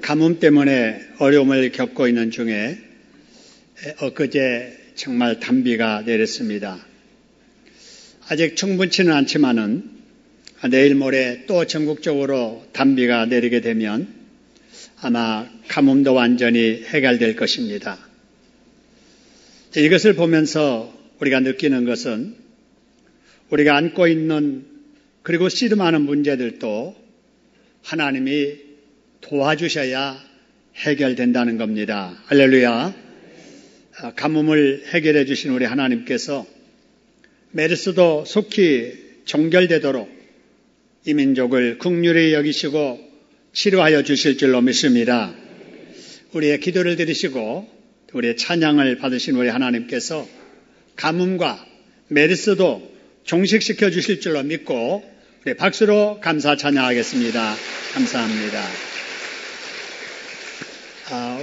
가뭄 때문에 어려움을 겪고 있는 중에 엊그제 정말 단비가 내렸습니다. 아직 충분치는 않지만은 내일 모레 또 전국적으로 단비가 내리게 되면 아마 가뭄도 완전히 해결될 것입니다. 이것을 보면서 우리가 느끼는 것은 우리가 안고 있는 그리고 씨름하는 문제들도 하나님이 도와주셔야 해결된다는 겁니다. 할렐루야. 가뭄을 해결해 주신 우리 하나님께서 메르스도 속히 종결되도록 이 민족을 긍휼히 여기시고 치료하여 주실 줄로 믿습니다. 우리의 기도를 들으시고 우리의 찬양을 받으신 우리 하나님께서 가뭄과 메르스도 종식시켜 주실 줄로 믿고 우리 박수로 감사 찬양하겠습니다. 감사합니다.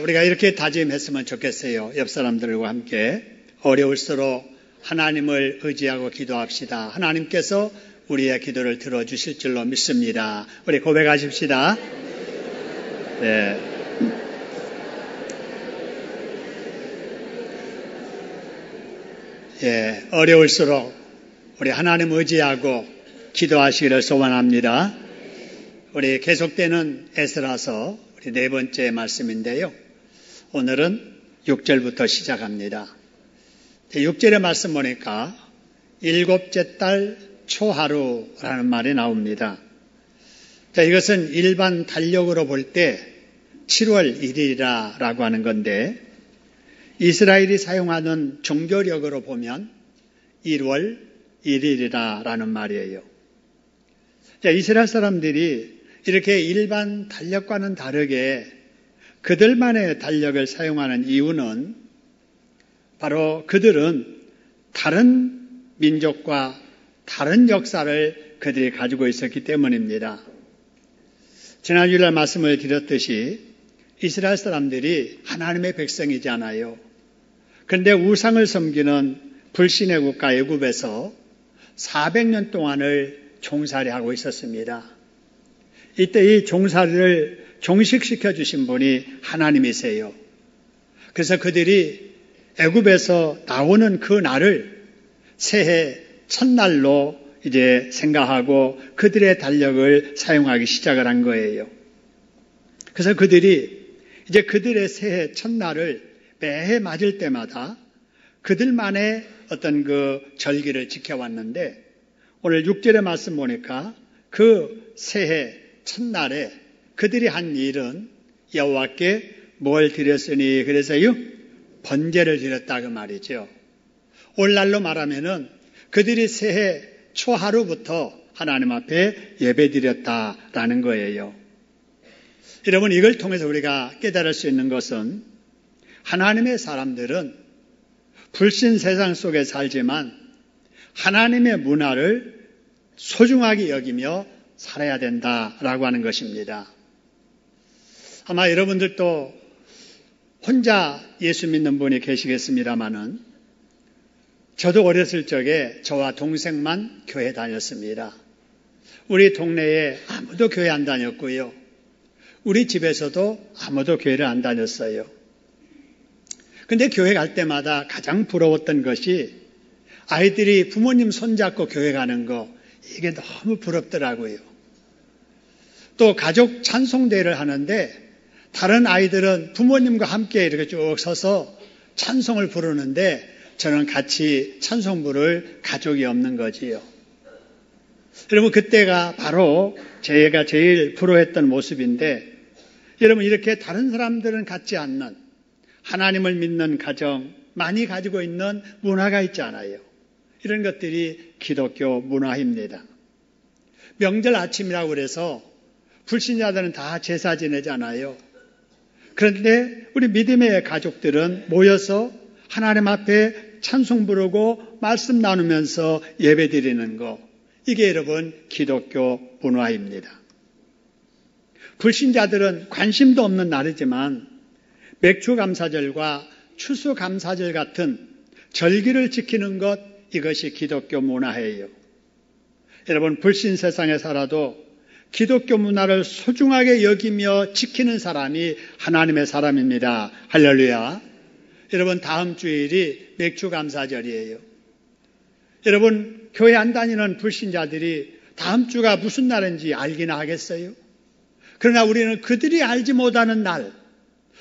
우리가 이렇게 다짐했으면 좋겠어요. 옆 사람들과 함께 어려울수록 하나님을 의지하고 기도합시다. 하나님께서 우리의 기도를 들어주실 줄로 믿습니다. 우리 고백하십시다. 네. 예, 어려울수록 우리 하나님 의지하고 기도하시기를 소원합니다. 우리 계속되는 에스라서 우리 네 번째 말씀인데요. 오늘은 6절부터 시작합니다. 6절의 말씀 보니까 일곱째 달 초하루라는 말이 나옵니다. 자, 이것은 일반 달력으로 볼 때 7월 1일이라고 하는 건데 이스라엘이 사용하는 종교력으로 보면 1월 1일이라는 말이에요. 자, 이스라엘 사람들이 이렇게 일반 달력과는 다르게 그들만의 달력을 사용하는 이유는 바로 그들은 다른 민족과 다른 역사를 그들이 가지고 있었기 때문입니다. 지난 주일날 말씀을 드렸듯이 이스라엘 사람들이 하나님의 백성이잖아요. 그런데 우상을 섬기는 불신의 국가 애굽에서 400년 동안을 종살이 하고 있었습니다. 이때 이 종살이를 종식시켜 주신 분이 하나님이세요. 그래서 그들이 애굽에서 나오는 그 날을 새해 첫날로 이제 생각하고 그들의 달력을 사용하기 시작을 한 거예요. 그래서 그들이 이제 그들의 새해 첫날을 매해 맞을 때마다 그들만의 어떤 그 절기를 지켜왔는데 오늘 6절의 말씀 보니까 그 새해 첫날에 그들이 한 일은 여호와께 뭘 드렸으니 그래서요 번제를 드렸다 그 말이죠. 오늘날로 말하면은 그들이 새해 초하루부터 하나님 앞에 예배드렸다라는 거예요. 여러분 이걸 통해서 우리가 깨달을 수 있는 것은 하나님의 사람들은 불신 세상 속에 살지만 하나님의 문화를 소중하게 여기며 살아야 된다라고 하는 것입니다. 아마 여러분들도 혼자 예수 믿는 분이 계시겠습니다마는 저도 어렸을 적에 저와 동생만 교회 다녔습니다. 우리 동네에 아무도 교회 안 다녔고요. 우리 집에서도 아무도 교회를 안 다녔어요. 근데 교회 갈 때마다 가장 부러웠던 것이 아이들이 부모님 손잡고 교회 가는 거 이게 너무 부럽더라고요. 또 가족 찬송대회를 하는데 다른 아이들은 부모님과 함께 이렇게 쭉 서서 찬송을 부르는데 저는 같이 찬송 부를 가족이 없는 거지요. 여러분 그때가 바로 제가 제일 부러워했던 모습인데 여러분 이렇게 다른 사람들은 갖지 않는 하나님을 믿는 가정 많이 가지고 있는 문화가 있잖아요. 이런 것들이 기독교 문화입니다. 명절 아침이라고 그래서 불신자들은 다 제사 지내잖아요. 그런데 우리 믿음의 가족들은 모여서 하나님 앞에 찬송 부르고 말씀 나누면서 예배 드리는 거 이게 여러분 기독교 문화입니다. 불신자들은 관심도 없는 날이지만 맥주감사절과 추수감사절 같은 절기를 지키는 것 이것이 기독교 문화예요. 여러분 불신 세상에 살아도 기독교 문화를 소중하게 여기며 지키는 사람이 하나님의 사람입니다. 할렐루야. 여러분, 다음 주일이 맥주감사절이에요. 여러분, 교회 안 다니는 불신자들이 다음 주가 무슨 날인지 알기나 하겠어요? 그러나 우리는 그들이 알지 못하는 날,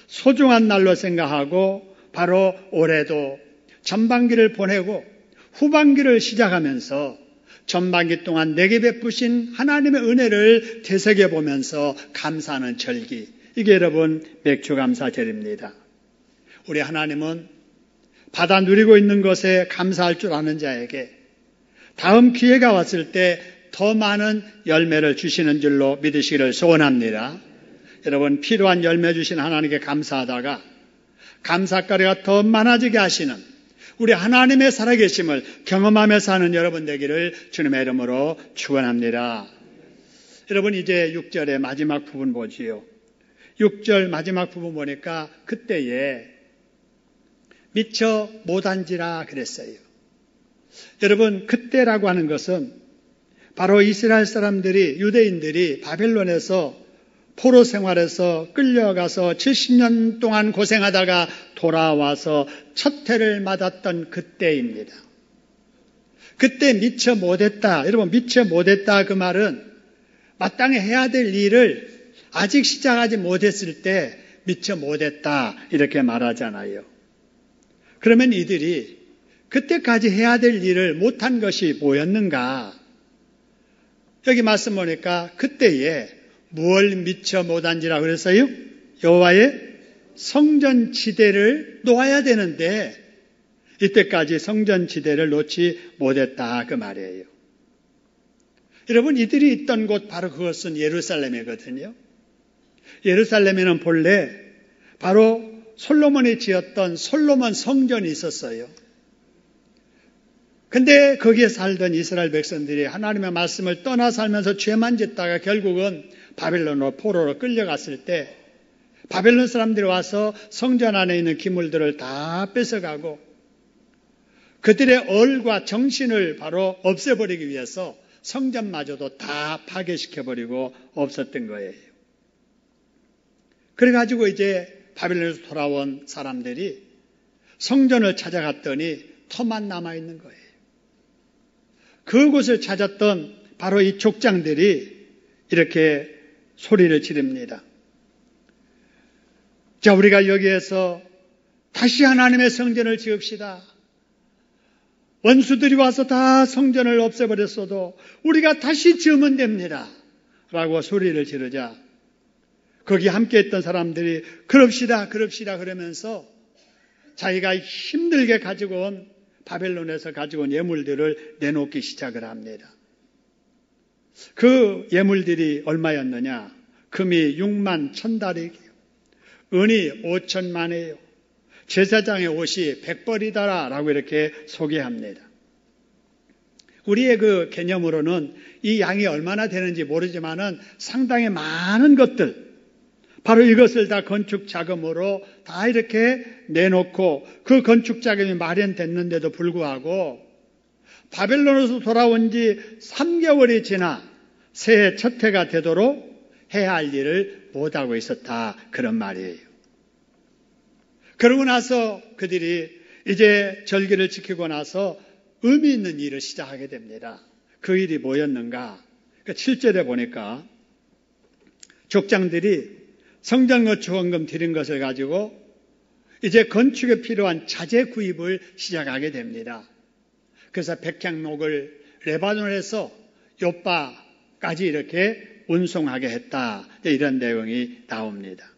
소중한 날로 생각하고 바로 올해도 전반기를 보내고 후반기를 시작하면서 전반기 동안 내게 베푸신 하나님의 은혜를 되새겨보면서 감사하는 절기, 이게 여러분 맥주감사절입니다. 우리 하나님은 받아 누리고 있는 것에 감사할 줄 아는 자에게 다음 기회가 왔을 때 더 많은 열매를 주시는 줄로 믿으시기를 소원합니다. 여러분, 필요한 열매 주신 하나님께 감사하다가 감사거리가 더 많아지게 하시는 우리 하나님의 살아계심을 경험하며 사는 여러분 되기를 주님의 이름으로 축원합니다. 여러분, 이제 6절의 마지막 부분 보지요. 6절 마지막 부분 보니까 그때에 미처 못한지라 그랬어요. 여러분, 그때라고 하는 것은 바로 이스라엘 사람들이, 유대인들이 바벨론에서 포로 생활에서 끌려가서 70년 동안 고생하다가 돌아와서 첫 해를 맞았던 그때입니다. 그때 미처 못했다. 여러분, 미처 못했다 그 말은 마땅히 해야 될 일을 아직 시작하지 못했을 때 미처 못했다 이렇게 말하잖아요. 그러면 이들이 그때까지 해야 될 일을 못한 것이 뭐였는가? 여기 말씀 보니까 그때에 무엇을 미처 못한지라 그랬어요? 여호와의 성전 지대를 놓아야 되는데 이때까지 성전 지대를 놓지 못했다 그 말이에요. 여러분, 이들이 있던 곳 바로 그것은 예루살렘이거든요. 예루살렘에는 본래 바로 솔로몬이 지었던 솔로몬 성전이 있었어요. 근데 거기에 살던 이스라엘 백성들이 하나님의 말씀을 떠나 살면서 죄만 짓다가 결국은 바벨론으로 포로로 끌려갔을 때 바벨론 사람들이 와서 성전 안에 있는 기물들을 다 뺏어가고 그들의 얼과 정신을 바로 없애버리기 위해서 성전마저도 다 파괴시켜버리고 없었던 거예요. 그래가지고 이제 바벨론에서 돌아온 사람들이 성전을 찾아갔더니 터만 남아있는 거예요. 그곳을 찾았던 바로 이 족장들이 이렇게 소리를 지릅니다. 자, 우리가 여기에서 다시 하나님의 성전을 지읍시다. 원수들이 와서 다 성전을 없애버렸어도 우리가 다시 지으면 됩니다. 라고 소리를 지르자 거기 함께 했던 사람들이 그럽시다 그러면서 자기가 힘들게 가지고 온 바벨론에서 가지고 온 예물들을 내놓기 시작을 합니다. 그 예물들이 얼마였느냐? 금이 6만 1,000다리요, 은이 5,000만이에요, 제사장의 옷이 100벌이다라 라고 이렇게 소개합니다. 우리의 그 개념으로는 이 양이 얼마나 되는지 모르지만은 상당히 많은 것들, 바로 이것을 다 건축 자금으로 다 이렇게 내놓고 그 건축 자금이 마련됐는데도 불구하고 바벨론에서 돌아온 지 3개월이 지나 새해 첫 해가 되도록 해야 할 일을 못하고 있었다, 그런 말이에요. 그러고 나서 그들이 이제 절기를 지키고 나서 의미 있는 일을 시작하게 됩니다. 그 일이 뭐였는가? 7절에 보니까 족장들이 성전 건축 헌금 드린 것을 가지고 이제 건축에 필요한 자재 구입을 시작하게 됩니다. 그래서 백향목을 레바논에서 요바까지 이렇게 운송하게 했다, 이런 내용이 나옵니다.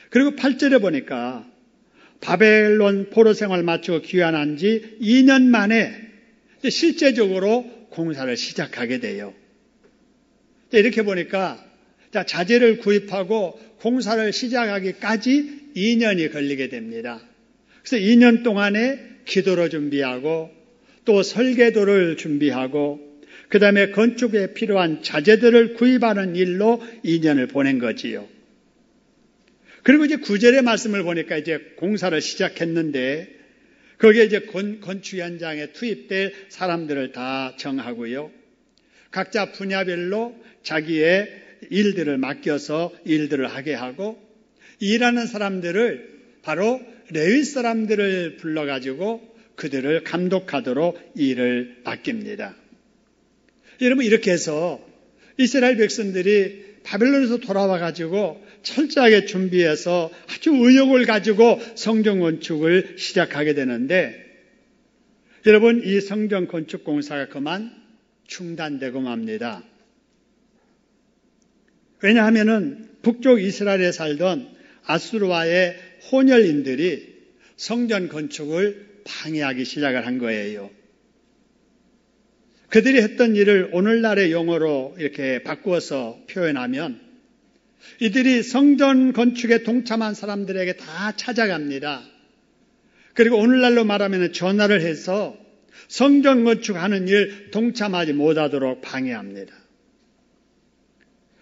그리고 8절에 보니까 바벨론 포로 생활 마치고 귀환한 지 2년 만에 실제적으로 공사를 시작하게 돼요. 이렇게 보니까 자재를 구입하고 공사를 시작하기까지 2년이 걸리게 됩니다. 그래서 2년 동안에 기도를 준비하고 또 설계도를 준비하고 그 다음에 건축에 필요한 자재들을 구입하는 일로 2년을 보낸 거지요. 그리고 이제 9절의 말씀을 보니까 이제 공사를 시작했는데 거기에 이제 건축 현장에 투입될 사람들을 다 정하고요. 각자 분야별로 자기의 일들을 맡겨서 일들을 하게 하고, 일하는 사람들을 바로 레위 사람들을 불러가지고 그들을 감독하도록 일을 맡깁니다. 여러분, 이렇게 해서 이스라엘 백성들이 바벨론에서 돌아와가지고 철저하게 준비해서 아주 의욕을 가지고 성전 건축을 시작하게 되는데, 여러분, 이 성전 건축 공사가 그만 중단되고 맙니다. 왜냐하면은 북쪽 이스라엘에 살던 아수르와의 혼혈인들이 성전 건축을 방해하기 시작을 한 거예요. 그들이 했던 일을 오늘날의 용어로 이렇게 바꾸어서 표현하면, 이들이 성전 건축에 동참한 사람들에게 다 찾아갑니다. 그리고 오늘날로 말하면 전화를 해서 성전 건축하는 일 동참하지 못하도록 방해합니다.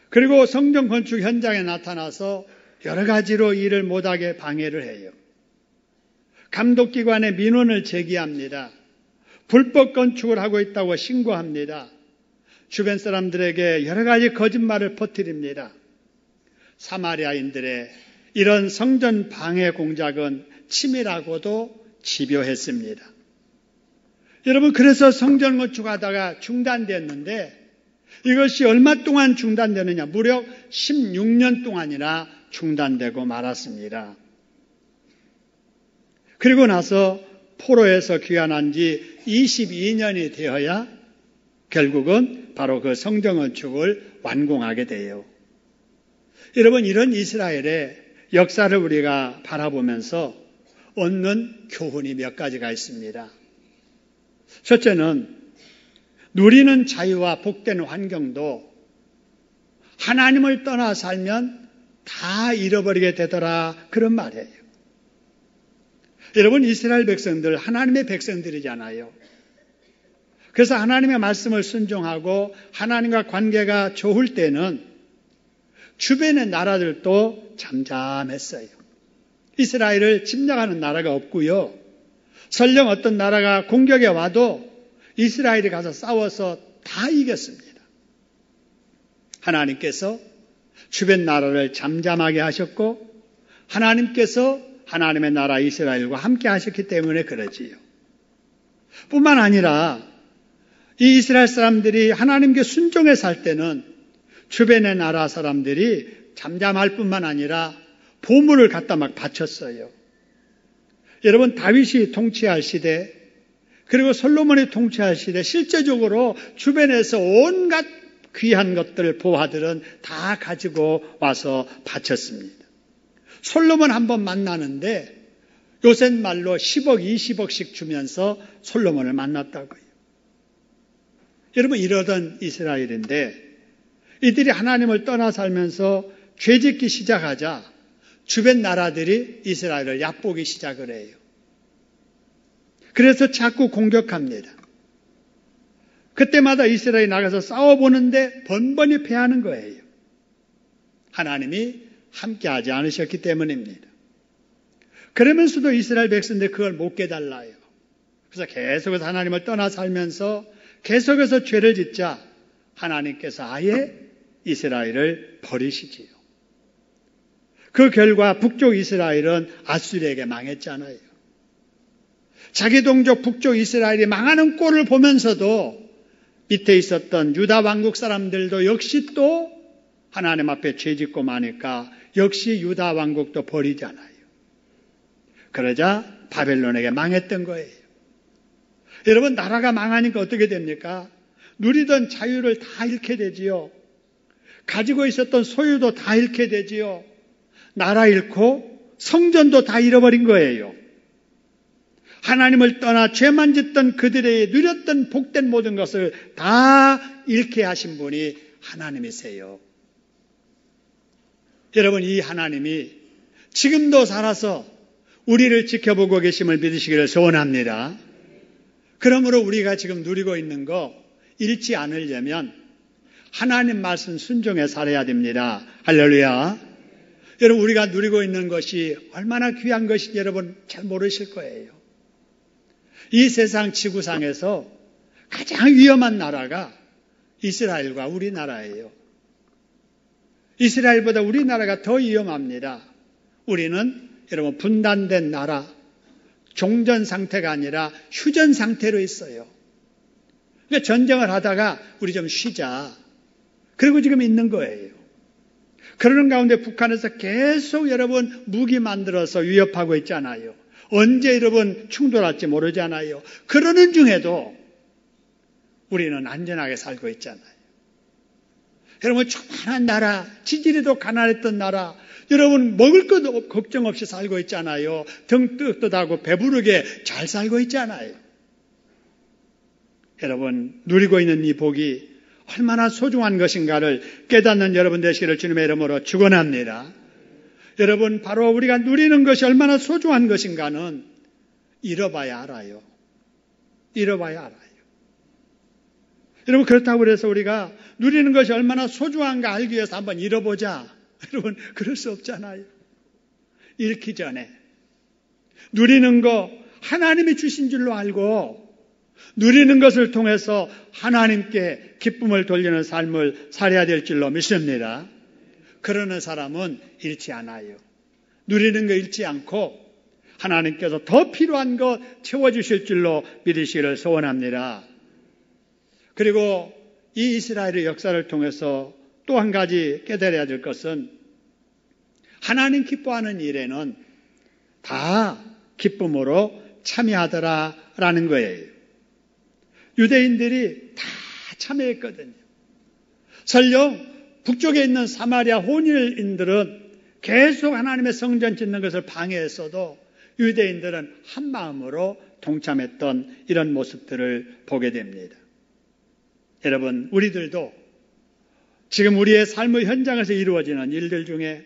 그리고 성전 건축 현장에 나타나서 여러 가지로 일을 못하게 방해를 해요. 감독기관에 민원을 제기합니다. 불법 건축을 하고 있다고 신고합니다. 주변 사람들에게 여러 가지 거짓말을 퍼뜨립니다. 사마리아인들의 이런 성전 방해 공작은 치밀하고도 집요했습니다. 여러분, 그래서 성전 건축하다가 중단됐는데, 이것이 얼마 동안 중단되느냐? 무려 16년 동안이나 중단되고 말았습니다. 그리고 나서 포로에서 귀환한 지 22년이 되어야 결국은 바로 그 성전 건축을 완공하게 돼요. 여러분, 이런 이스라엘의 역사를 우리가 바라보면서 얻는 교훈이 몇 가지가 있습니다. 첫째는 누리는 자유와 복된 환경도 하나님을 떠나 살면 다 잃어버리게 되더라, 그런 말이에요. 여러분, 이스라엘 백성들 하나님의 백성들이잖아요. 그래서 하나님의 말씀을 순종하고 하나님과 관계가 좋을 때는 주변의 나라들도 잠잠했어요. 이스라엘을 침략하는 나라가 없고요. 설령 어떤 나라가 공격해 와도 이스라엘이 가서 싸워서 다 이겼습니다. 하나님께서 주변 나라를 잠잠하게 하셨고, 하나님께서 하나님의 나라 이스라엘과 함께 하셨기 때문에 그러지요. 뿐만 아니라 이 이스라엘 사람들이 하나님께 순종해 살 때는 주변의 나라 사람들이 잠잠할 뿐만 아니라 보물을 갖다 막 바쳤어요. 여러분, 다윗이 통치할 시대, 그리고 솔로몬이 통치할 시대, 실제적으로 주변에서 온갖 귀한 것들, 보화들은 다 가지고 와서 바쳤습니다. 솔로몬 한번 만나는데 요새 말로 10억, 20억씩 주면서 솔로몬을 만났다고요. 여러분, 이러던 이스라엘인데 이들이 하나님을 떠나 살면서 죄짓기 시작하자 주변 나라들이 이스라엘을 얕보기 시작을 해요. 그래서 자꾸 공격합니다. 그때마다 이스라엘이 나가서 싸워보는데 번번이 패하는 거예요. 하나님이 함께하지 않으셨기 때문입니다. 그러면서도 이스라엘 백성들이 그걸 못 깨달아요. 그래서 계속해서 하나님을 떠나 살면서 계속해서 죄를 짓자 하나님께서 아예 이스라엘을 버리시지요. 그 결과 북쪽 이스라엘은 아수르에게 망했잖아요. 자기 동족 북쪽 이스라엘이 망하는 꼴을 보면서도 밑에 있었던 유다 왕국 사람들도 역시 또 하나님 앞에 죄짓고 마니까 역시 유다 왕국도 버리잖아요. 그러자 바벨론에게 망했던 거예요. 여러분, 나라가 망하니까 어떻게 됩니까? 누리던 자유를 다 잃게 되지요. 가지고 있었던 소유도 다 잃게 되지요. 나라 잃고 성전도 다 잃어버린 거예요. 하나님을 떠나 죄만 짓던 그들의 누렸던 복된 모든 것을 다 잃게 하신 분이 하나님이세요. 여러분, 이 하나님이 지금도 살아서 우리를 지켜보고 계심을 믿으시기를 소원합니다. 그러므로 우리가 지금 누리고 있는 거 잃지 않으려면 하나님 말씀 순종해 살아야 됩니다. 할렐루야. 여러분, 우리가 누리고 있는 것이 얼마나 귀한 것인지 여러분 잘 모르실 거예요. 이 세상 지구상에서 가장 위험한 나라가 이스라엘과 우리나라예요. 이스라엘보다 우리나라가 더 위험합니다. 우리는 여러분 분단된 나라, 종전 상태가 아니라 휴전 상태로 있어요. 그러니까 전쟁을 하다가 우리 좀 쉬자. 그리고 지금 있는 거예요. 그러는 가운데 북한에서 계속 여러분 무기 만들어서 위협하고 있잖아요. 언제 여러분 충돌할지 모르잖아요. 그러는 중에도 우리는 안전하게 살고 있잖아요. 여러분 조그만한 나라, 지지리도 가난했던 나라, 여러분 먹을 것도 걱정 없이 살고 있잖아요. 등 뜨뜻하고 배부르게 잘 살고 있잖아요. 여러분 누리고 있는 이 복이 얼마나 소중한 것인가를 깨닫는 여러분 되시기를 주님의 이름으로 축원합니다. 여러분 바로 우리가 누리는 것이 얼마나 소중한 것인가는 잃어봐야 알아요. 잃어봐야 알아요. 여러분 그렇다고 해서 우리가 누리는 것이 얼마나 소중한가 알기 위해서 한번 잃어보자. 여러분 그럴 수 없잖아요. 잃기 전에 누리는 거 하나님이 주신 줄로 알고 누리는 것을 통해서 하나님께 기쁨을 돌리는 삶을 살아야 될 줄로 믿습니다. 그러는 사람은 잃지 않아요. 누리는 거 잃지 않고 하나님께서 더 필요한 것 채워주실 줄로 믿으시기를 소원합니다. 그리고 이 이스라엘의 역사를 통해서 또 한 가지 깨달아야 될 것은 하나님 기뻐하는 일에는 다 기쁨으로 참여하더라라는 거예요. 유대인들이 다 참여했거든요. 설령 북쪽에 있는 사마리아 혼혈인들은 계속 하나님의 성전 짓는 것을 방해했어도 유대인들은 한 마음으로 동참했던 이런 모습들을 보게 됩니다. 여러분, 우리들도 지금 우리의 삶의 현장에서 이루어지는 일들 중에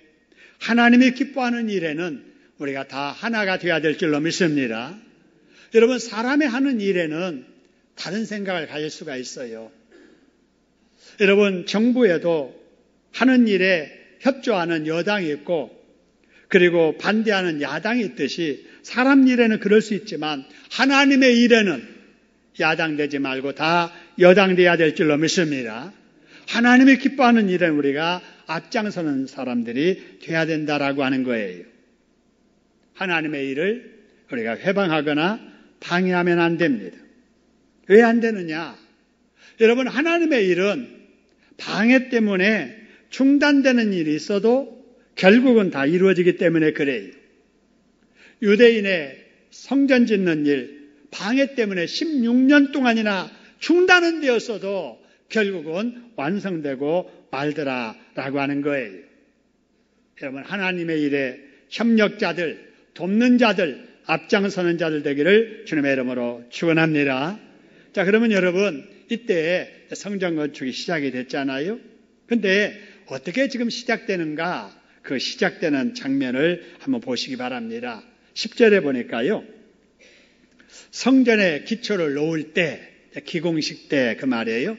하나님이 기뻐하는 일에는 우리가 다 하나가 되어야 될 줄로 믿습니다. 여러분, 사람이 하는 일에는 다른 생각을 가질 수가 있어요. 여러분, 정부에도 하는 일에 협조하는 여당이 있고 그리고 반대하는 야당이 있듯이 사람 일에는 그럴 수 있지만 하나님의 일에는 야당 되지 말고 다 여당 돼야 될 줄로 믿습니다. 하나님이 기뻐하는 일에는 우리가 앞장서는 사람들이 돼야 된다라고 하는 거예요. 하나님의 일을 우리가 회방하거나 방해하면 안 됩니다. 왜 안 되느냐? 여러분, 하나님의 일은 방해 때문에 중단되는 일이 있어도 결국은 다 이루어지기 때문에 그래요. 유대인의 성전 짓는 일, 방해 때문에 16년 동안이나 중단은 되었어도 결국은 완성되고 말더라라고 하는 거예요. 여러분, 하나님의 일에 협력자들, 돕는 자들, 앞장서는 자들 되기를 주님의 이름으로 축원합니다. 자, 그러면 여러분, 이때 성전 건축이 시작이 됐잖아요. 근데 어떻게 지금 시작되는가? 그 시작되는 장면을 한번 보시기 바랍니다. 10절에 보니까요. 성전의 기초를 놓을 때, 기공식 때 그 말이에요.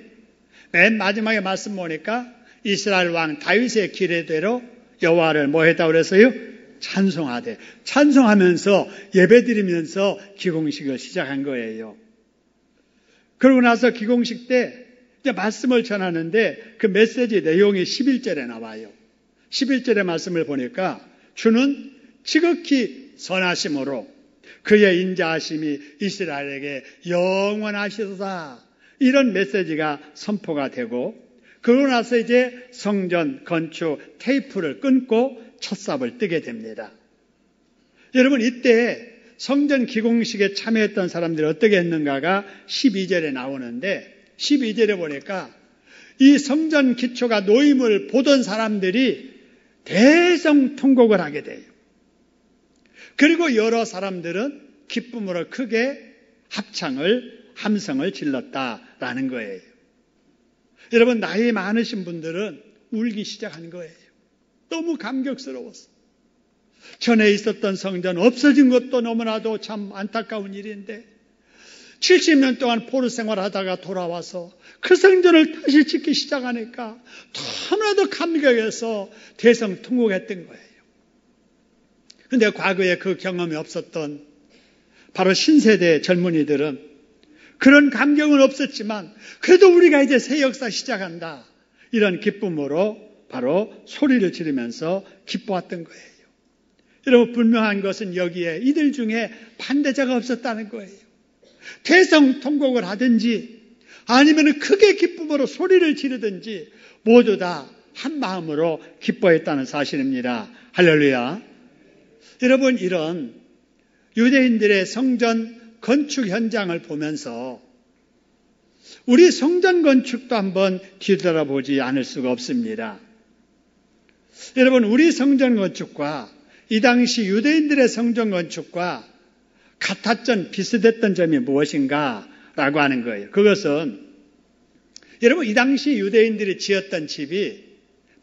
맨 마지막에 말씀 보니까 이스라엘 왕 다윗의 기례대로 여호와를 뭐 했다고 그랬어요? 찬송하되. 찬송하면서 예배드리면서 기공식을 시작한 거예요. 그러고 나서 기공식 때 이제 말씀을 전하는데 그 메시지 내용이 11절에 나와요. 11절의 말씀을 보니까 주는 지극히 선하심으로 그의 인자하심이 이스라엘에게 영원하시도다. 이런 메시지가 선포가 되고 그러고 나서 이제 성전 건축 테이프를 끊고 첫 삽을 뜨게 됩니다. 여러분, 이때 성전 기공식에 참여했던 사람들이 어떻게 했는가가 12절에 나오는데 12절에 보니까 이 성전 기초가 놓임을 보던 사람들이 대성통곡을 하게 돼요. 그리고 여러 사람들은 기쁨으로 크게 함성을 질렀다라는 거예요. 여러분, 나이 많으신 분들은 울기 시작한 거예요. 너무 감격스러웠어. 전에 있었던 성전 없어진 것도 너무나도 참 안타까운 일인데 70년 동안 포로 생활하다가 돌아와서 그 성전을 다시 짓기 시작하니까 너무나도 감격해서 대성통곡했던 거예요. 그런데 과거에 그 경험이 없었던 바로 신세대 젊은이들은 그런 감격은 없었지만 그래도 우리가 이제 새 역사 시작한다. 이런 기쁨으로 바로 소리를 지르면서 기뻐했던 거예요. 여러분, 분명한 것은 여기에 이들 중에 반대자가 없었다는 거예요. 대성통곡을 하든지 아니면 크게 기쁨으로 소리를 지르든지 모두 다 한 마음으로 기뻐했다는 사실입니다. 할렐루야. 여러분, 이런 유대인들의 성전 건축 현장을 보면서 우리 성전 건축도 한번 뒤돌아보지 않을 수가 없습니다. 여러분, 우리 성전 건축과 이 당시 유대인들의 성전 건축과 같았던 비슷했던 점이 무엇인가 라고 하는 거예요. 그것은 여러분, 이 당시 유대인들이 지었던 집이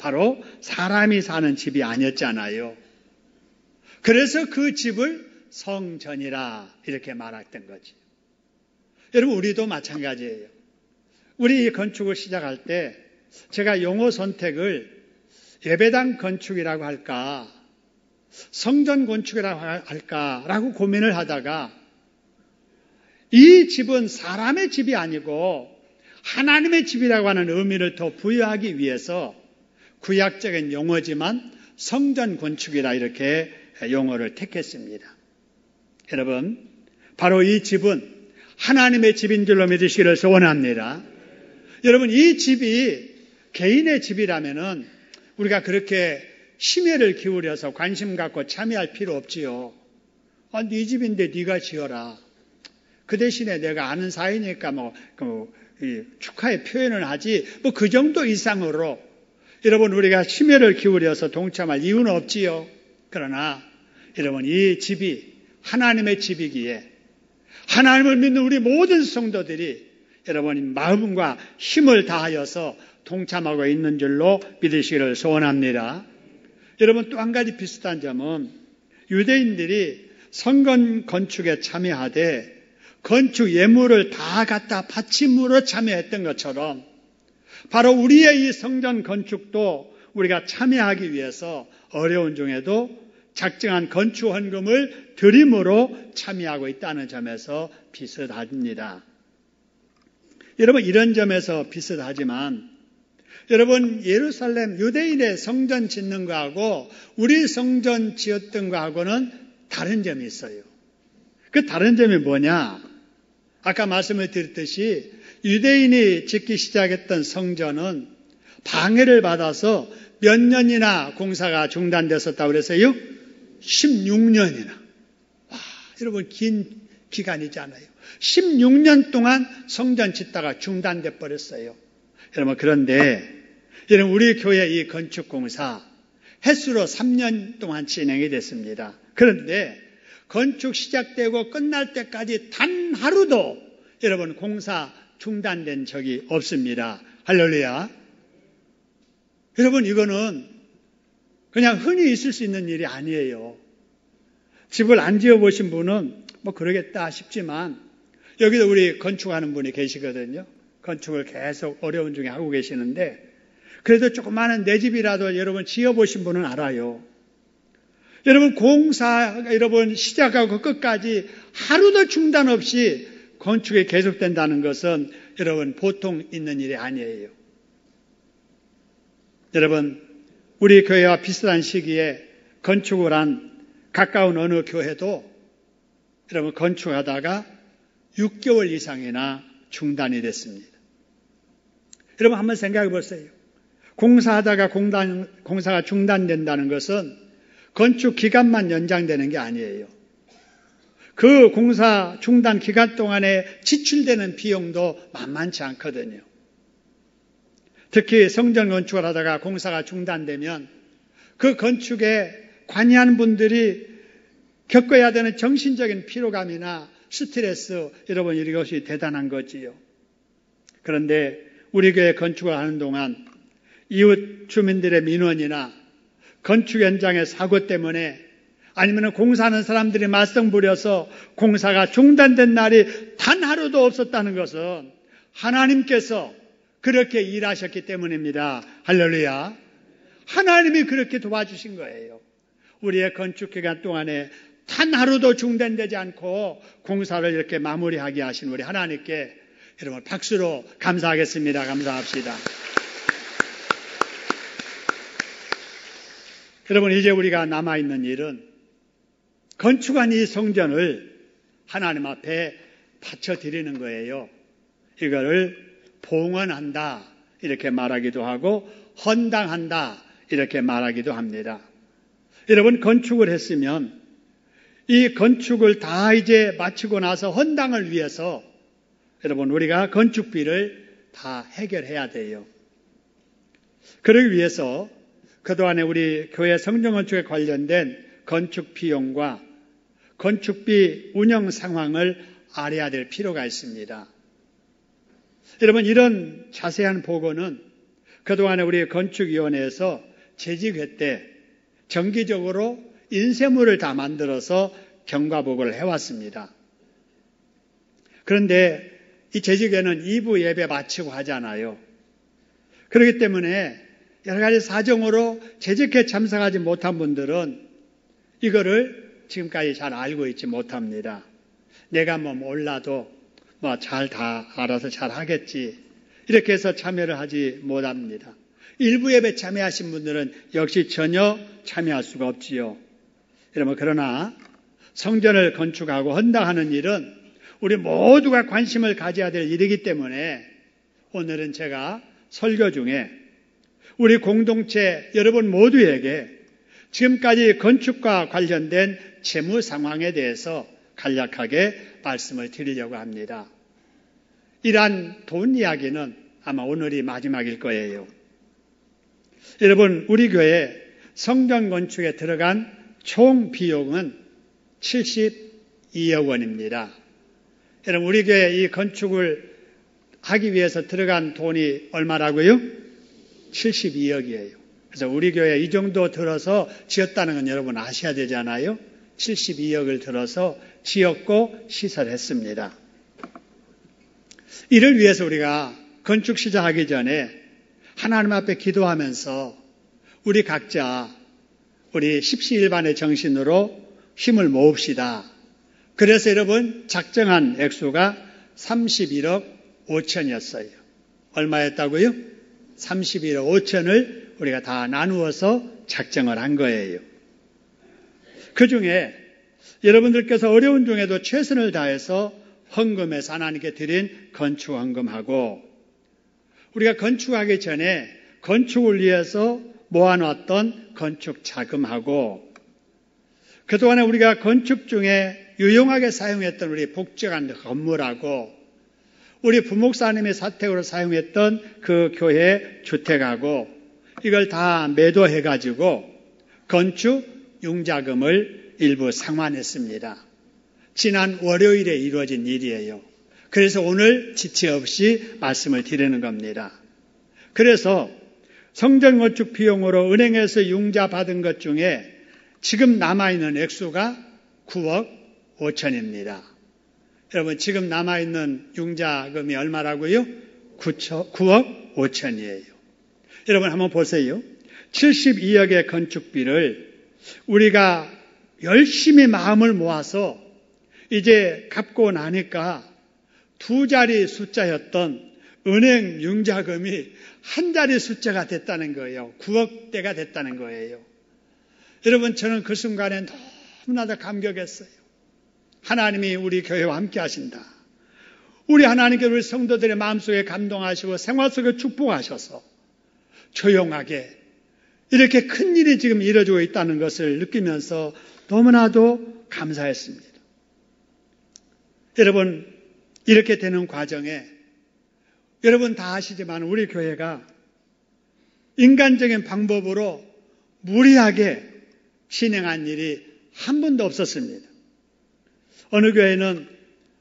바로 사람이 사는 집이 아니었잖아요. 그래서 그 집을 성전이라 이렇게 말했던 거지. 여러분, 우리도 마찬가지예요. 우리 건축을 시작할 때 제가 용어 선택을 예배당 건축이라고 할까, 성전 건축이라고 할까라고 고민을 하다가 이 집은 사람의 집이 아니고 하나님의 집이라고 하는 의미를 더 부여하기 위해서 구약적인 용어지만 성전 건축이라 이렇게 용어를 택했습니다. 여러분, 바로 이 집은 하나님의 집인 줄로 믿으시기를 소원합니다. 여러분, 이 집이 개인의 집이라면은 우리가 그렇게 심혈을 기울여서 관심 갖고 참여할 필요 없지요. 네 집인데 네가 지어라. 그 대신에 내가 아는 사이니까 축하의 표현을 하지 그 정도 이상으로 여러분, 우리가 심혈을 기울여서 동참할 이유는 없지요. 그러나 여러분, 이 집이 하나님의 집이기에 하나님을 믿는 우리 모든 성도들이 여러분 마음과 힘을 다하여서 동참하고 있는 줄로 믿으시기를 소원합니다. 여러분, 또 한 가지 비슷한 점은 유대인들이 성전 건축에 참여하되 건축 예물을 다 갖다 바침으로 참여했던 것처럼 바로 우리의 이 성전 건축도 우리가 참여하기 위해서 어려운 중에도 작정한 건축 헌금을 드림으로 참여하고 있다는 점에서 비슷합니다. 여러분, 이런 점에서 비슷하지만 여러분, 예루살렘 유대인의 성전 짓는 거하고 우리 성전 지었던 거하고는 다른 점이 있어요. 그 다른 점이 뭐냐? 아까 말씀을 드렸듯이 유대인이 짓기 시작했던 성전은 방해를 받아서 몇 년이나 공사가 중단됐었다고 그랬어요? 16년이나. 와, 여러분, 긴 기간이잖아요. 16년 동안 성전 짓다가 중단돼 버렸어요. 여러분, 그런데 여러분, 우리 교회 이 건축 공사 횟수로 3년 동안 진행이 됐습니다. 그런데 건축 시작되고 끝날 때까지 단 하루도 여러분 공사 중단된 적이 없습니다. 할렐루야. 여러분, 이거는 그냥 흔히 있을 수 있는 일이 아니에요. 집을 안 지어보신 분은 그러겠다 싶지만 여기도 우리 건축하는 분이 계시거든요. 건축을 계속 어려운 중에 하고 계시는데 그래도 조그마한 내 집이라도 여러분 지어보신 분은 알아요. 여러분, 공사가 여러분 시작하고 끝까지 하루도 중단 없이 건축이 계속된다는 것은 여러분 보통 있는 일이 아니에요. 여러분, 우리 교회와 비슷한 시기에 건축을 한 가까운 어느 교회도 여러분 건축하다가 6개월 이상이나 중단이 됐습니다. 여러분, 한번 생각해 보세요. 공사하다가 공사가 중단된다는 것은 건축 기간만 연장되는 게 아니에요. 그 공사 중단 기간 동안에 지출되는 비용도 만만치 않거든요. 특히 성전 건축을 하다가 공사가 중단되면 그 건축에 관여하는 분들이 겪어야 되는 정신적인 피로감이나 스트레스, 여러분, 이것이 대단한 거지요. 그런데 우리 교회 건축을 하는 동안 이웃 주민들의 민원이나 건축 현장의 사고 때문에 아니면 공사하는 사람들이 말썽 부려서 공사가 중단된 날이 단 하루도 없었다는 것은 하나님께서 그렇게 일하셨기 때문입니다. 할렐루야. 하나님이 그렇게 도와주신 거예요. 우리의 건축 기간 동안에 단 하루도 중단되지 않고 공사를 이렇게 마무리하게 하신 우리 하나님께 여러분 박수로 감사하겠습니다. 감사합시다. 여러분, 이제 우리가 남아있는 일은 건축한 이 성전을 하나님 앞에 바쳐드리는 거예요. 이거를 봉헌한다 이렇게 말하기도 하고 헌당한다 이렇게 말하기도 합니다. 여러분, 건축을 했으면 이 건축을 다 이제 마치고 나서 헌당을 위해서 여러분 우리가 건축비를 다 해결해야 돼요. 그러기 위해서 그동안에 우리 교회 성전 건축에 관련된 건축 비용과 건축비 운영 상황을 알아야 될 필요가 있습니다. 여러분, 이런 자세한 보고는 그동안에 우리 건축위원회에서 재직회 때 정기적으로 인쇄물을 다 만들어서 경과보고를 해왔습니다. 그런데 이 재직회는 2부 예배 마치고 하잖아요. 그렇기 때문에 여러 가지 사정으로 재직회 참석하지 못한 분들은 이거를 지금까지 잘 알고 있지 못합니다. 내가 몰라도 잘 다 알아서 잘 하겠지. 이렇게 해서 참여를 하지 못합니다. 일부 예배 참여하신 분들은 역시 전혀 참여할 수가 없지요. 여러분, 그러나 성전을 건축하고 헌당하는 일은 우리 모두가 관심을 가져야 될 일이기 때문에 오늘은 제가 설교 중에 우리 공동체 여러분 모두에게 지금까지 건축과 관련된 재무 상황에 대해서 간략하게 말씀을 드리려고 합니다. 이러한 돈 이야기는 아마 오늘이 마지막일 거예요. 여러분, 우리 교회 성전 건축에 들어간 총 비용은 72억 원입니다. 여러분, 우리 교회 이 건축을 하기 위해서 들어간 돈이 얼마라고요? 72억이에요. 그래서 우리 교회 이 정도 들어서 지었다는 건 여러분 아셔야 되잖아요. 72억을 들어서 지었고 시설했습니다. 이를 위해서 우리가 건축 시작하기 전에 하나님 앞에 기도하면서 우리 각자 우리 십시일반의 정신으로 힘을 모읍시다. 그래서 여러분 작정한 액수가 31억 5천이었어요. 얼마였다고요? 31억 5천을 우리가 다 나누어서 작정을 한 거예요. 그 중에 여러분들께서 어려운 중에도 최선을 다해서 헌금해서 하나님께 드린 건축 헌금하고 우리가 건축하기 전에 건축을 위해서 모아놨던 건축 자금하고 그동안에 우리가 건축 중에 유용하게 사용했던 우리 복잡한 건물하고 우리 부목사님이 사택으로 사용했던 그 교회 주택하고 이걸 다 매도해가지고 건축 융자금을 일부 상환했습니다. 지난 월요일에 이루어진 일이에요. 그래서 오늘 지체 없이 말씀을 드리는 겁니다. 그래서 성전 건축 비용으로 은행에서 융자 받은 것 중에 지금 남아있는 액수가 9억 5천입니다. 여러분, 지금 남아있는 융자금이 얼마라고요? 9억 5천이에요. 여러분 한번 보세요. 72억의 건축비를 우리가 열심히 마음을 모아서 이제 갚고 나니까 두 자리 숫자였던 은행 융자금이 한 자리 숫자가 됐다는 거예요. 9억대가 됐다는 거예요. 여러분, 저는 그 순간에 너무나도 감격했어요. 하나님이 우리 교회와 함께 하신다. 우리 하나님께 우리 성도들의 마음속에 감동하시고 생활 속에 축복하셔서 조용하게 이렇게 큰 일이 지금 이루어지고 있다는 것을 느끼면서 너무나도 감사했습니다. 여러분, 이렇게 되는 과정에 여러분 다 아시지만 우리 교회가 인간적인 방법으로 무리하게 진행한 일이 한 번도 없었습니다. 어느 교회는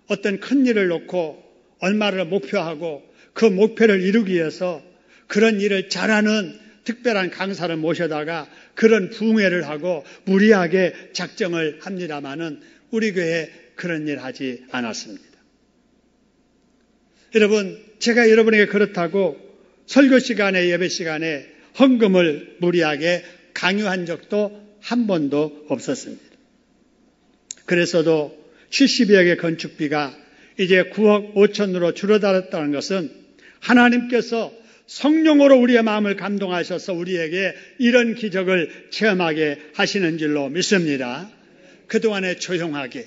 어떤 큰 일을 놓고 얼마를 목표하고 그 목표를 이루기 위해서 그런 일을 잘하는 특별한 강사를 모셔다가 그런 부흥회를 하고 무리하게 작정을 합니다마는 우리 교회 그런 일 하지 않았습니다. 여러분, 제가 여러분에게 그렇다고 설교 시간에 예배 시간에 헌금을 무리하게 강요한 적도 한 번도 없었습니다. 그래서도 70여 개 건축비가 이제 9억 5천으로 줄어들었다는 것은 하나님께서 성령으로 우리의 마음을 감동하셔서 우리에게 이런 기적을 체험하게 하시는 줄로 믿습니다. 그동안에 조용하게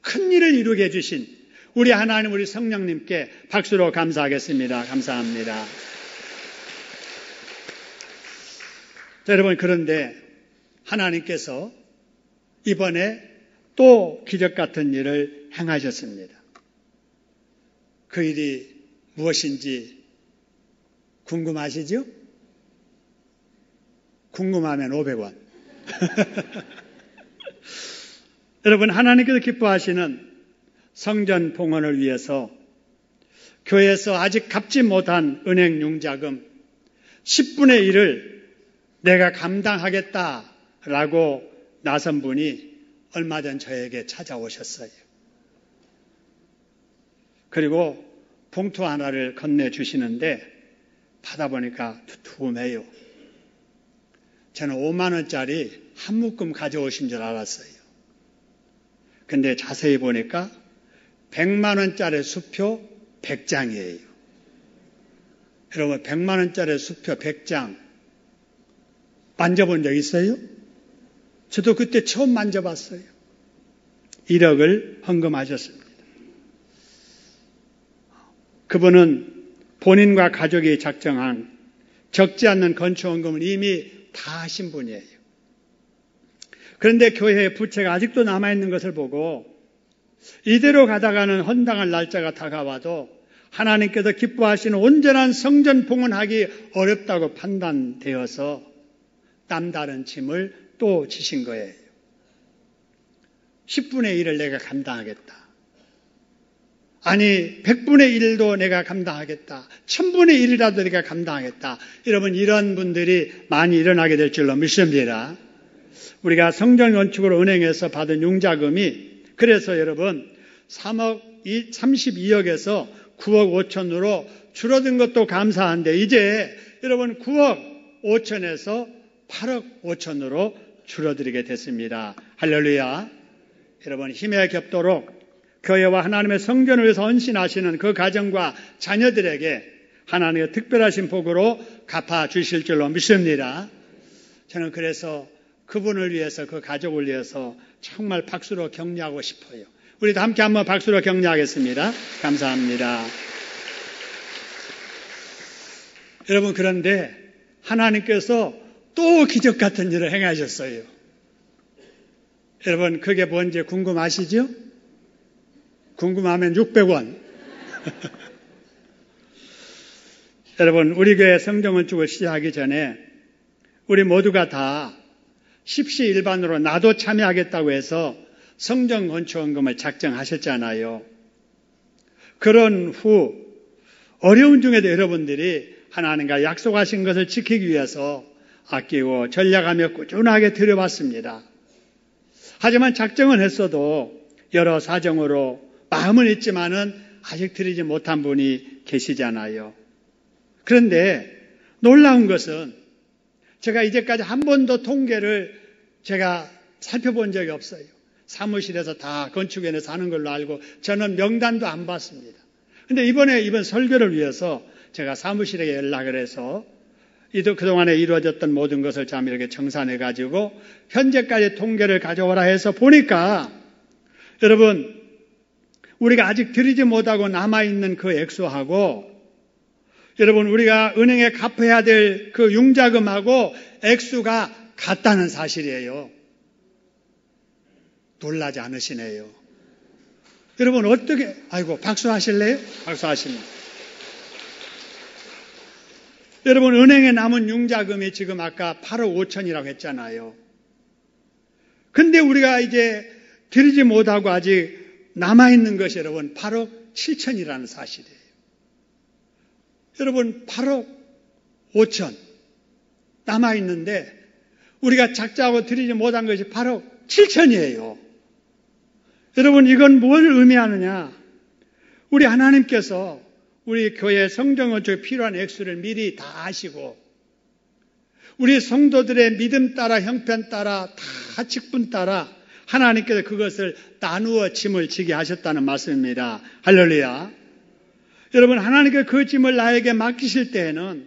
큰 일을 이루게 해주신 우리 하나님, 우리 성령님께 박수로 감사하겠습니다. 감사합니다. 자, 여러분, 그런데 하나님께서 이번에 또 기적 같은 일을 행하셨습니다. 그 일이 무엇인지 궁금하시죠? 궁금하면 500원. 여러분, 하나님께서 기뻐하시는 성전 봉헌을 위해서 교회에서 아직 갚지 못한 은행 융자금 10분의 1을 내가 감당하겠다라고 나선 분이 얼마 전 저에게 찾아오셨어요. 그리고 봉투 하나를 건네주시는데 받아보니까 두툼해요. 저는 5만 원짜리 한 묶음 가져오신 줄 알았어요. 근데 자세히 보니까 100만 원짜리 수표 100장이에요. 여러분, 100만 원짜리 수표 100장 만져본 적 있어요? 저도 그때 처음 만져봤어요. 1억을 헌금하셨습니다. 그분은 본인과 가족이 작정한 적지 않는 건축헌금을 이미 다 하신 분이에요. 그런데 교회의 부채가 아직도 남아있는 것을 보고 이대로 가다가는 헌당할 날짜가 다가와도 하나님께서 기뻐하시는 온전한 성전 봉헌하기 어렵다고 판단되어서 남다른 짐을 또 지신 거예요. 10분의 1을 내가 감당하겠다. 아니 100분의 1도 내가 감당하겠다. 1000분의 1이라도 내가 감당하겠다. 여러분, 이런 분들이 많이 일어나게 될 줄로 믿습니다. 우리가 성전 건축으로 은행에서 받은 융자금이 그래서 여러분 32억에서 9억 5천으로 줄어든 것도 감사한데 이제 여러분 9억 5천에서 8억 5천으로 줄어들게 됐습니다. 할렐루야. 여러분, 힘에 겹도록 교회와 하나님의 성전을 위해서 헌신하시는 그 가정과 자녀들에게 하나님의 특별하신 복으로 갚아주실 줄로 믿습니다. 저는 그래서 그분을 위해서, 그 가족을 위해서 정말 박수로 격려하고 싶어요. 우리도 함께 한번 박수로 격려하겠습니다. 감사합니다. 여러분, 그런데 하나님께서 또 기적 같은 일을 행하셨어요. 여러분, 그게 뭔지 궁금하시죠? 궁금하면 600원. 여러분, 우리 교회 성전건축을 시작하기 전에 우리 모두가 다 십시일반으로 나도 참여하겠다고 해서 성전건축헌금을 작정하셨잖아요. 그런 후 어려운 중에도 여러분들이 하나님과 약속하신 것을 지키기 위해서 아끼고 전략하며 꾸준하게 드려왔습니다. 하지만 작정은 했어도 여러 사정으로 마음은 있지만은 아직 드리지 못한 분이 계시잖아요. 그런데 놀라운 것은 제가 이제까지 한 번도 통계를 제가 살펴본 적이 없어요. 사무실에서 다 건축위원회에서 하는 걸로 알고 저는 명단도 안 봤습니다. 그런데 이번 설교를 위해서 제가 사무실에 연락을 해서 그동안에 이루어졌던 모든 것을 참 이렇게 정산해가지고 현재까지 통계를 가져오라 해서 보니까 여러분, 우리가 아직 드리지 못하고 남아있는 그 액수하고 여러분, 우리가 은행에 갚아야 될 그 융자금하고 액수가 같다는 사실이에요. 놀라지 않으시네요. 여러분, 어떻게, 아이고, 박수 하실래요? 박수 하십니다. 여러분, 은행에 남은 융자금이 지금 아까 8억 5천이라고 했잖아요. 근데 우리가 이제 드리지 못하고 아직 남아있는 것이 여러분 8억 7천이라는 사실이에요. 여러분, 8억 5천 남아있는데 우리가 작정하고 드리지 못한 것이 8억 7천이에요. 여러분, 이건 뭘 의미하느냐? 우리 하나님께서 우리 교회 성전건축에 필요한 액수를 미리 다 아시고 우리 성도들의 믿음 따라 형편 따라 다 직분 따라 하나님께서 그것을 나누어 짐을 지게 하셨다는 말씀입니다. 할렐루야. 여러분, 하나님께서 그 짐을 나에게 맡기실 때에는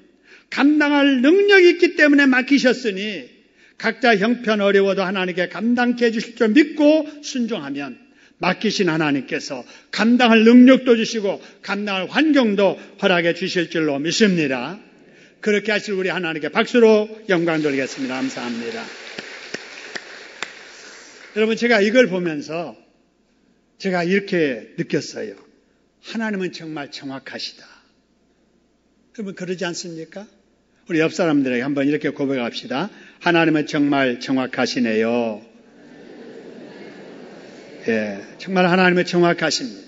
감당할 능력이 있기 때문에 맡기셨으니 각자 형편 어려워도 하나님께 감당케 해주실 줄 믿고 순종하면 맡기신 하나님께서 감당할 능력도 주시고 감당할 환경도 허락해 주실 줄로 믿습니다. 그렇게 하실 우리 하나님께 박수로 영광 돌리겠습니다. 감사합니다. 여러분, 제가 이걸 보면서 제가 이렇게 느꼈어요. 하나님은 정말 정확하시다. 여러분, 그러지 않습니까? 우리 옆 사람들에게 한번 이렇게 고백합시다. 하나님은 정말 정확하시네요. 예, 정말 하나님은 정확하십니다.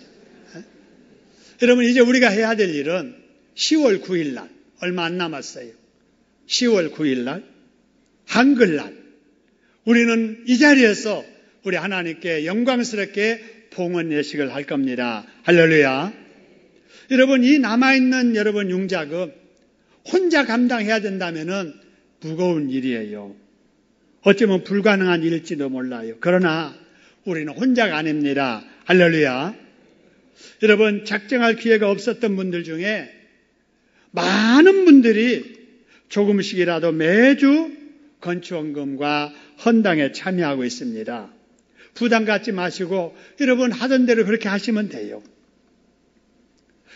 여러분, 이제 우리가 해야 될 일은 10월 9일 날, 얼마 안 남았어요. 10월 9일 날, 한글날, 우리는 이 자리에서 우리 하나님께 영광스럽게 봉헌 예식을 할 겁니다. 할렐루야. 여러분, 이 남아있는 여러분 융자금 혼자 감당해야 된다면은 무거운 일이에요. 어쩌면 불가능한 일일지도 몰라요. 그러나 우리는 혼자가 아닙니다. 할렐루야. 여러분, 작정할 기회가 없었던 분들 중에 많은 분들이 조금씩이라도 매주 건축원금과 헌당에 참여하고 있습니다. 부담 갖지 마시고 여러분 하던 대로 그렇게 하시면 돼요.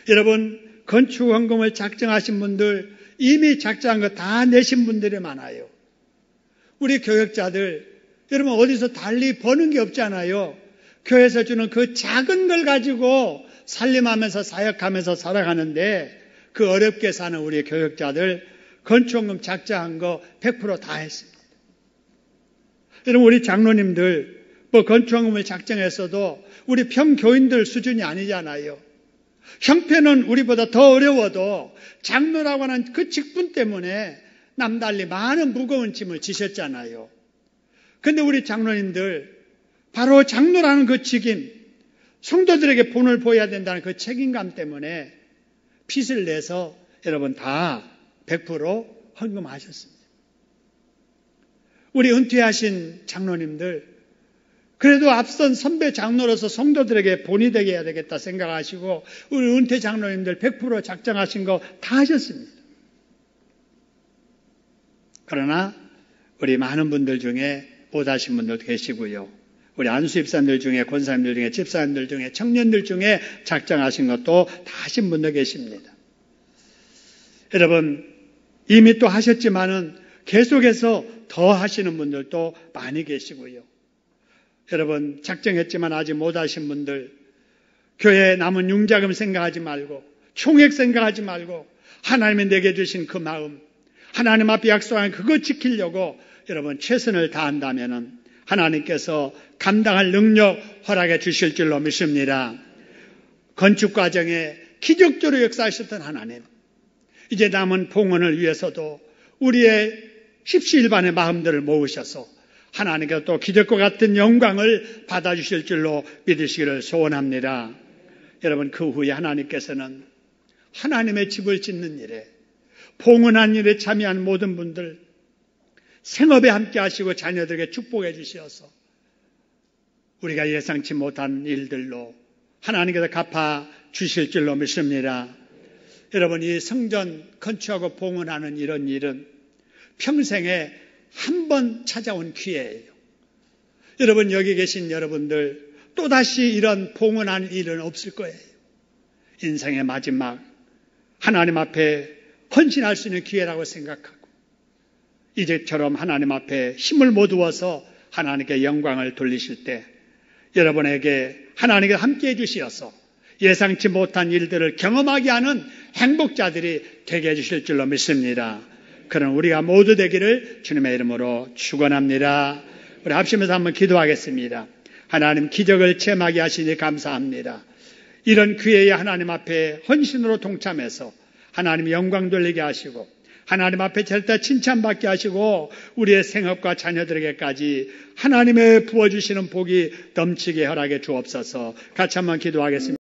여러분, 건축원금을 작정하신 분들, 이미 작정한 거 다 내신 분들이 많아요. 우리 교역자들, 여러분 어디서 달리 버는 게 없잖아요. 교회에서 주는 그 작은 걸 가지고 살림하면서 사역하면서 살아가는데 그 어렵게 사는 우리 교역자들 건축원금 작정한 거 100% 다 했습니다. 여러분, 우리 장로님들 뭐 건축원금을 작정했어도 우리 평교인들 수준이 아니잖아요. 형편은 우리보다 더 어려워도 장로라고 하는 그 직분 때문에 남달리 많은 무거운 짐을 지셨잖아요. 그런데 우리 장로님들 바로 장로라는 그 직임, 성도들에게 본을 보여야 된다는 그 책임감 때문에 빚을 내서 여러분 다 100% 헌금하셨습니다. 우리 은퇴하신 장로님들, 그래도 앞선 선배 장로로서 성도들에게 본이 되게 해야 되겠다 생각하시고 우리 은퇴 장로님들 100% 작정하신 거 다 하셨습니다. 그러나 우리 많은 분들 중에 못하신 분들도 계시고요. 우리 안수입사님들 중에, 권사님들 중에, 집사님들 중에, 청년들 중에 작정하신 것도 다 하신 분도 계십니다. 여러분, 이미 또 하셨지만은 계속해서 더 하시는 분들도 많이 계시고요. 여러분, 작정했지만 아직 못하신 분들, 교회에 남은 융자금 생각하지 말고, 총액 생각하지 말고, 하나님이 내게 주신 그 마음, 하나님 앞에 약속한 그거 지키려고 여러분 최선을 다한다면은 하나님께서 감당할 능력 허락해 주실 줄로 믿습니다. 건축 과정에 기적적으로 역사하셨던 하나님, 이제 남은 봉헌을 위해서도 우리의 십시일반의 마음들을 모으셔서 하나님께서 또 기적과 같은 영광을 받아주실 줄로 믿으시기를 소원합니다. 여러분, 그 후에 하나님께서는 하나님의 집을 짓는 일에, 봉헌한 일에 참여한 모든 분들 생업에 함께 하시고 자녀들에게 축복해 주셔서 우리가 예상치 못한 일들로 하나님께서 갚아 주실 줄로 믿습니다. 여러분, 이 성전 건축하고 봉헌하는 이런 일은 평생에 한 번 찾아온 기회예요. 여러분, 여기 계신 여러분들 또다시 이런 봉헌하는 일은 없을 거예요. 인생의 마지막 하나님 앞에 헌신할 수 있는 기회라고 생각하고 이제처럼 하나님 앞에 힘을 모두어서 하나님께 영광을 돌리실 때 여러분에게 하나님께서 함께해 주시어서 예상치 못한 일들을 경험하게 하는 행복자들이 되게 해주실 줄로 믿습니다. 그런 우리가 모두 되기를 주님의 이름으로 축원합니다. 우리 합심해서 한번 기도하겠습니다. 하나님, 기적을 체험하게 하시니 감사합니다. 이런 기회에 하나님 앞에 헌신으로 동참해서 하나님 영광 돌리게 하시고 하나님 앞에 절대 칭찬받게 하시고 우리의 생업과 자녀들에게까지 하나님의 부어주시는 복이 넘치게 허락해 주옵소서. 같이 한번 기도하겠습니다.